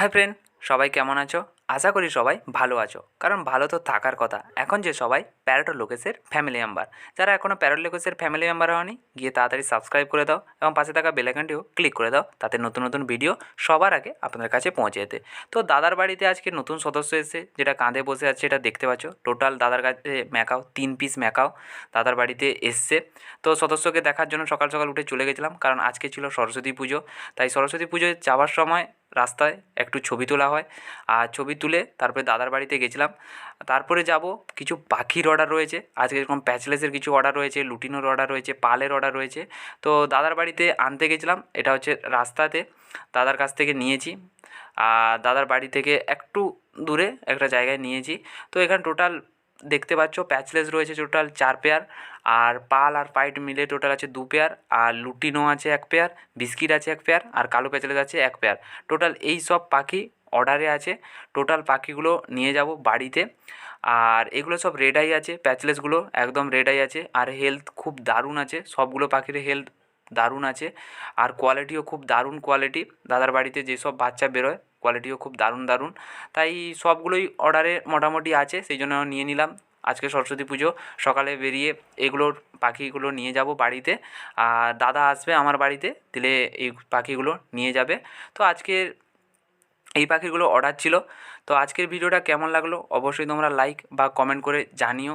Hi friend, সবাই কেমন আছো? আশা করি সবাই ভালো আছো, কারণ ভালো তো থাকার কথা। এখন যে সবাই প্যারোটো লোকেসের ফ্যামিলি মেম্বার, যারা এখনও প্যারোটো লোকেসের ফ্যামিলি মেম্বার হয়নি, গিয়ে তাড়াতাড়ি সাবস্ক্রাইব করে দাও এবং পাশে থাকা বেল আইকনটিও ক্লিক করে দাও, তাতে নতুন নতুন ভিডিও সবার আগে আপনাদের কাছে পৌঁছে যেতে। তো দাদার বাড়িতে আজকে নতুন সদস্য এসেছে, যেটা কাঁধে বসে আছে, এটা দেখতে পাচ্ছ। টোটাল দাদার কাছে ম্যাকাও 3 পিস ম্যাকাও দাদার বাড়িতে এসছে। তো সদস্যকে দেখার জন্য সকাল সকাল উঠে চলে গেছিলাম, কারণ আজকে ছিল সরস্বতী পুজো। তাই সরস্বতী পুজোয় যাওয়ার সময় রাস্তায় একটু ছবি তোলা হয়, আর ছবি তুলে তারপরে দাদার বাড়িতে গেছিলাম। তারপরে যাব, কিছু পাখির অর্ডার রয়েছে আজকে, যেরকম প্যাচলেসের কিছু অর্ডার রয়েছে, লুটিনোর অর্ডার রয়েছে, পালের অর্ডার রয়েছে। তো দাদার বাড়িতে আনতে গেছিলাম, এটা হচ্ছে রাস্তাতে দাদার কাছ থেকে নিয়েছি। আর দাদার বাড়ি থেকে একটু দূরে একটা জায়গায় নিয়েছি। তো এখানে টোটাল দেখতে পাচ্ছ প্যাচলেস রয়েছে টোটাল 4 পেয়ার, আর পাল আর পাইট মিলে টোটাল আছে 2 পেয়ার, আর লুটিনো আছে 1 পেয়ার, বিস্কিট আছে 1 পেয়ার, আর কালো প্যাচলেস আছে 1 পেয়ার। টোটাল এই সব পাখি অর্ডারে আছে। টোটাল পাখিগুলো নিয়ে যাব বাড়িতে। আর এগুলো সব রেড আই আছে, প্যাচলেসগুলো একদম রেড আই আছে, আর হেলথ খুব দারুণ আছে, সবগুলো পাখির হেলথ দারুণ আছে। আর কোয়ালিটিও খুব দারুণ কোয়ালিটি, দাদার বাড়িতে যেসব বাচ্চা বেরোয় কোয়ালিটিও খুব দারুণ দারুণ। তাই সবগুলোই অর্ডারে মোটামুটি আছে, সেই জন্য নিয়ে নিলাম। আজকে সরস্বতী পুজো, সকালে বেরিয়ে এগুলোর পাখিগুলো নিয়ে যাব বাড়িতে। আর দাদা আসবে আমার বাড়িতে, দিলে এই পাখিগুলো নিয়ে যাবে। তো আজকের এই পাখিগুলো অর্ডার ছিল। তো আজকের ভিডিওটা কেমন লাগলো অবশ্যই তোমরা লাইক বা কমেন্ট করে জানিও।